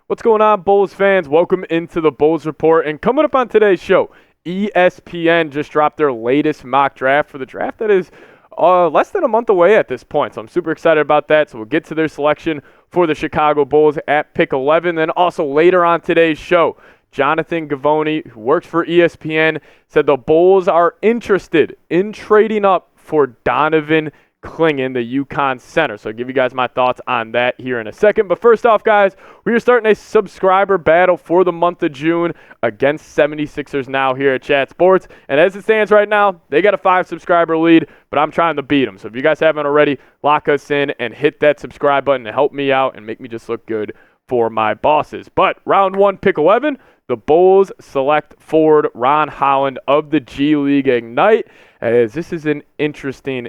What's going on, Bulls fans? Welcome into the Bulls Report. And coming up on today's show, ESPN just dropped their latest mock draft for the draft that is less than a month away at this point. So I'm super excited about that. So we'll get to their selection for the Chicago Bulls at pick 11. Then also later on today's show, Jonathan Givony, who works for ESPN, said the Bulls are interested in trading up for Donovan Clingan, the UConn center. So I'll give you guys my thoughts on that here in a second. But first off, guys, we are starting a subscriber battle for the month of June against 76ers now here at Chat Sports. And as it stands right now, they got a 5 subscriber lead, but I'm trying to beat them. So if you guys haven't already, lock us in and hit that subscribe button to help me out and make me just look good for my bosses. But round 1, pick 11, the Bulls select forward Ron Holland of the G League Ignite, as this is an interesting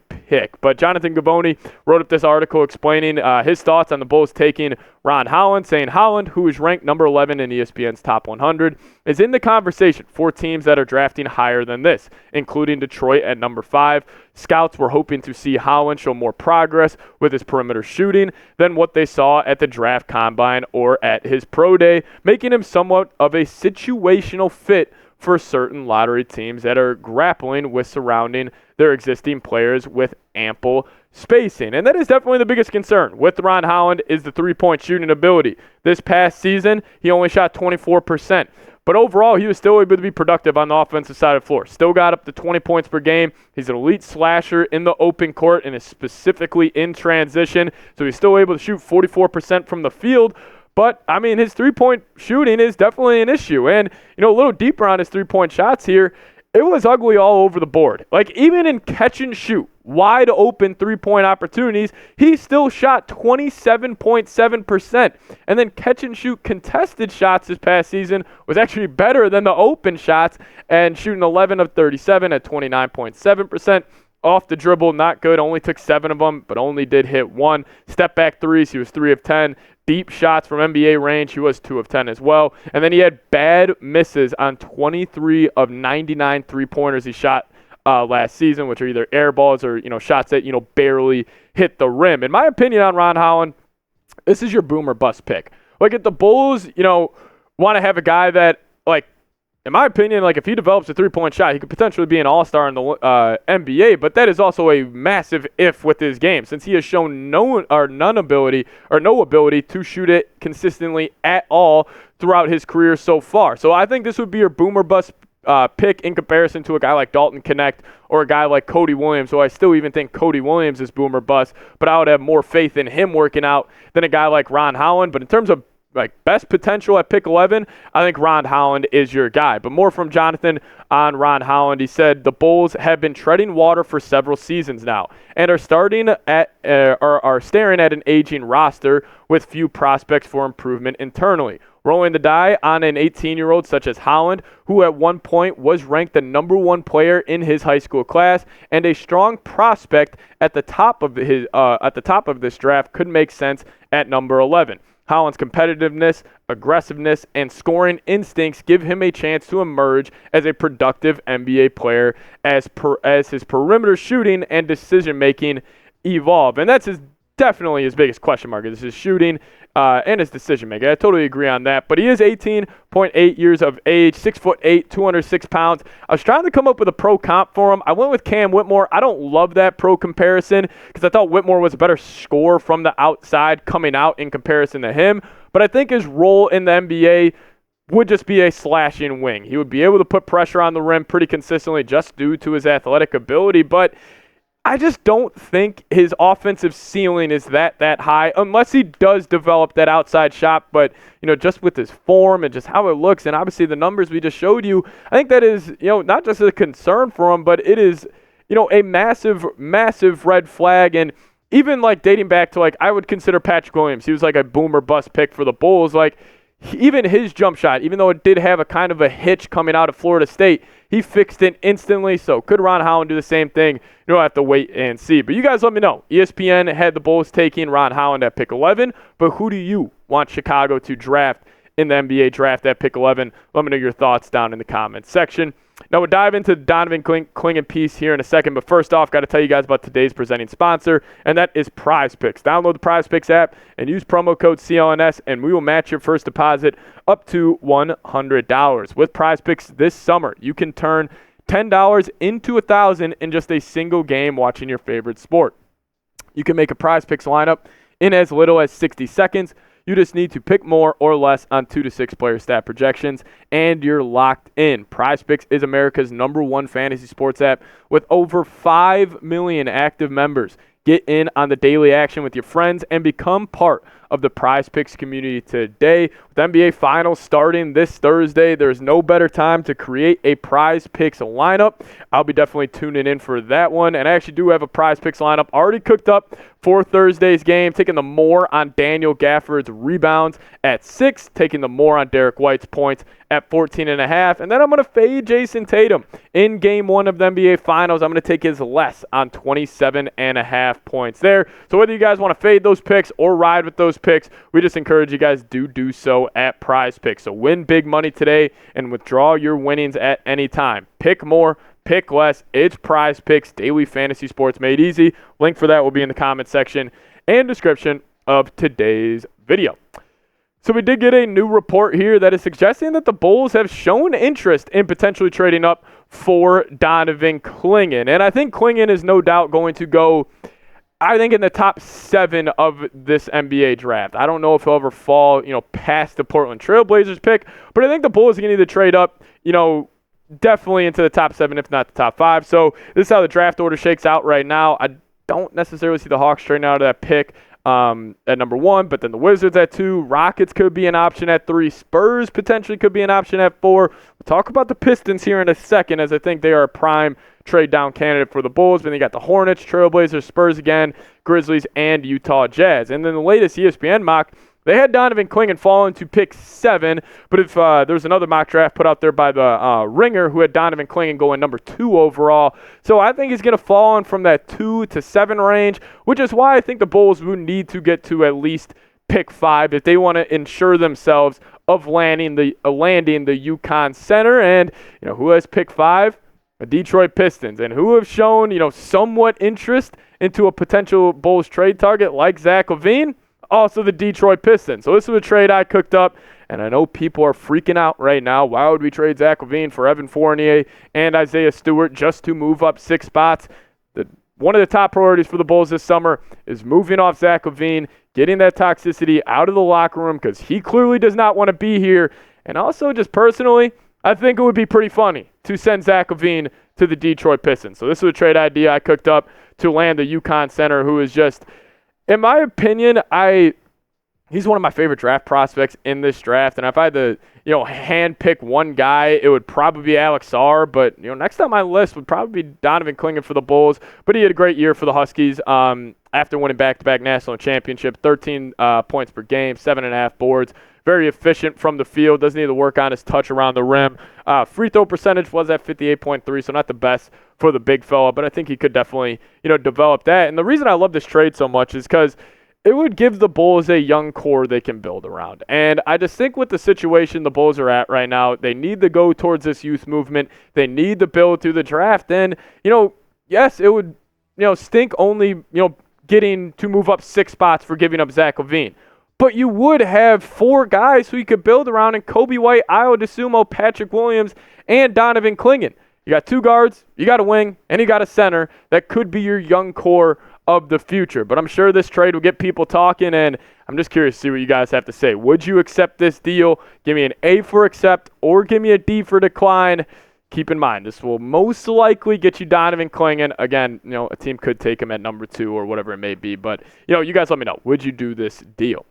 pick. But Jonathan Givony wrote up this article explaining his thoughts on the Bulls taking Ron Holland, saying Holland, who is ranked number 11 in ESPN's top 100, is in the conversation for teams that are drafting higher than this, including Detroit at number 5. Scouts were hoping to see Holland show more progress with his perimeter shooting than what they saw at the draft combine or at his pro day, making him somewhat of a situational fit for certain lottery teams that are grappling with surrounding their existing players with ample spacing. And that is definitely the biggest concern with Ron Holland is the three-point shooting ability. This past season, he only shot 24%. But overall, he was still able to be productive on the offensive side of the floor. Still got up to 20 points per game. He's an elite slasher in the open court and is specifically in transition. So he's still able to shoot 44% from the field. But, I mean, his three-point shooting is definitely an issue. And, a little deeper on his three-point shots here, it was ugly all over the board. Like, even in catch and shoot, wide open three-point opportunities, he still shot 27.7%. And then catch and shoot contested shots this past season was actually better than the open shots, and shooting 11 of 37 at 29.7%. Off the dribble, not good. Only took 7 of them, but only did hit 1. Step back threes, he was 3 of 10. Deep shots from NBA range, he was 2 of 10 as well. And then he had bad misses on 23 of 99 three-pointers he shot last season, which are either air balls or, shots that, barely hit the rim. In my opinion on Ron Holland, this is your boom or bust pick. Like, if the Bulls, want to have a guy that, in my opinion, if he develops a three-point shot, he could potentially be an all-star in the NBA, but that is also a massive if with his game, since he has shown no ability to shoot it consistently at all throughout his career so far. So I think this would be your boom or bust pick in comparison to a guy like Dalton Connect or a guy like Cody Williams, who I still even think Cody Williams is boom or bust, but I would have more faith in him working out than a guy like Ron Holland. But in terms of best potential at pick 11, I think Ron Holland is your guy. But more from Jonathan on Ron Holland. He said the Bulls have been treading water for several seasons now and are staring at an aging roster with few prospects for improvement internally. Rolling the die on an 18-year-old such as Holland, who at one point was ranked the number 1 player in his high school class and a strong prospect at the top of this draft, could make sense at number 11. Holland's competitiveness, aggressiveness, and scoring instincts give him a chance to emerge as a productive NBA player as his perimeter shooting and decision-making evolve. And that's definitely his biggest question mark, is his shooting and his decision-making. I totally agree on that. But he is 18.8 years of age, 6'8", 206 pounds. I was trying to come up with a pro comp for him. I went with Cam Whitmore. I don't love that pro comparison because I thought Whitmore was a better scorer from the outside coming out in comparison to him. But I think his role in the NBA would just be a slashing wing. He would be able to put pressure on the rim pretty consistently just due to his athletic ability, but I just don't think his offensive ceiling is that high unless he does develop that outside shot. But, just with his form and just how it looks, and obviously the numbers we just showed you, I think that is, not just a concern for him, but it is, a massive, massive red flag. And even dating back to I would consider Patrick Williams. He was a boom or bust pick for the Bulls. Even his jump shot, even though it did have a kind of a hitch coming out of Florida State, he fixed it instantly. So could Ron Holland do the same thing? You'll have to wait and see. But you guys let me know. ESPN had the Bulls taking Ron Holland at pick 11, but who do you want Chicago to draft in the NBA draft at pick 11. Let me know your thoughts down in the comments section. Now, we'll dive into the Donovan Clingan piece here in a second, but first off, got to tell you guys about today's presenting sponsor, and that is Prize Picks. Download the Prize Picks app and use promo code CLNS, and we will match your first deposit up to $100. With Prize Picks this summer, you can turn $10 into $1,000 in just a single game watching your favorite sport. You can make a Prize Picks lineup in as little as 60 seconds. You just need to pick more or less on 2 to 6 player stat projections, and you're locked in. Prize Picks is America's #1 fantasy sports app with over 5 million active members. Get in on the daily action with your friends and become part of the Prize Picks community today. With NBA Finals starting this Thursday, there's no better time to create a Prize Picks lineup. I'll be definitely tuning in for that one, and I actually do have a Prize Picks lineup already cooked up for Thursday's game, taking the more on Daniel Gafford's rebounds at 6, taking the more on Derek White's points at 14.5, and then I'm going to fade Jason Tatum in Game 1 of the NBA Finals. I'm going to take his less on 27.5 points there. So whether you guys want to fade those picks or ride with those picks, we just encourage you guys to do so at Prize Picks. So win big money today and withdraw your winnings at any time. Pick more, pick less. It's Prize Picks, daily fantasy sports made easy. Link for that will be in the comment section and description of today's video. So we did get a new report here that is suggesting that the Bulls have shown interest in potentially trading up for Donovan Clingan. And I think Clingan is no doubt going to go, I think, in the top 7 of this NBA draft. I don't know if he'll ever fall, past the Portland Trailblazers pick, but I think the Bulls are going to need to trade up, definitely into the top 7, if not the top 5. So this is how the draft order shakes out right now. I don't necessarily see the Hawks trading out of that pick at number 1, but then the Wizards at 2, Rockets could be an option at 3, Spurs potentially could be an option at 4. We'll talk about the Pistons here in a second, as I think they are a prime trade down candidate for the Bulls. But then you got the Hornets, Trailblazers, Spurs again, Grizzlies, and Utah Jazz. And then the latest ESPN mock, they had Donovan Clingan falling to pick 7, but if there's another mock draft put out there by the Ringer who had Donovan Clingan going number 2 overall. So I think he's going to fall in from that 2 to 7 range, which is why I think the Bulls would need to get to at least pick 5 if they want to ensure themselves of landing the UConn center. And who has pick 5? The Detroit Pistons, and who have shown somewhat interest into a potential Bulls trade target like Zach LaVine. Also the Detroit Pistons. So this is a trade I cooked up, and I know people are freaking out right now. Why would we trade Zach LaVine for Evan Fournier and Isaiah Stewart just to move up 6 spots? One of the top priorities for the Bulls this summer is moving off Zach LaVine, getting that toxicity out of the locker room, because he clearly does not want to be here. And also, just personally, I think it would be pretty funny to send Zach LaVine to the Detroit Pistons. So this is a trade idea I cooked up to land the UConn center, who is just, in my opinion, he's one of my favorite draft prospects in this draft. And if I had to, hand pick one guy, it would probably be Alex Sarr. But, next on my list would probably be Donovan Clingan for the Bulls. But he had a great year for the Huskies after winning back-to-back national championship, 13 points per game, 7.5 boards. Very efficient from the field. Doesn't need to work on his touch around the rim. Free throw percentage was at 58.3, so not the best for the big fella, but I think he could definitely, develop that. And the reason I love this trade so much is because it would give the Bulls a young core they can build around. And I just think with the situation the Bulls are at right now, they need to go towards this youth movement. They need to build through the draft. And, yes, it would, stink only, getting to move up 6 spots for giving up Zach LaVine. But you would have 4 guys who you could build around in Kobe White, Ayo Dosunmu, Patrick Williams, and Donovan Clingan. You got 2 guards, you got a wing, and you got a center that could be your young core of the future. But I'm sure this trade will get people talking, and I'm just curious to see what you guys have to say. Would you accept this deal? Give me an A for accept or give me a D for decline. Keep in mind, this will most likely get you Donovan Clingan. Again, a team could take him at number 2 or whatever it may be. But, you guys let me know. Would you do this deal?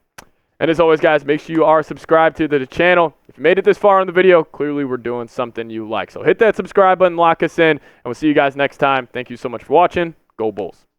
And as always, guys, make sure you are subscribed to the channel. If you made it this far in the video, clearly we're doing something you like. So hit that subscribe button, lock us in, and we'll see you guys next time. Thank you so much for watching. Go Bulls.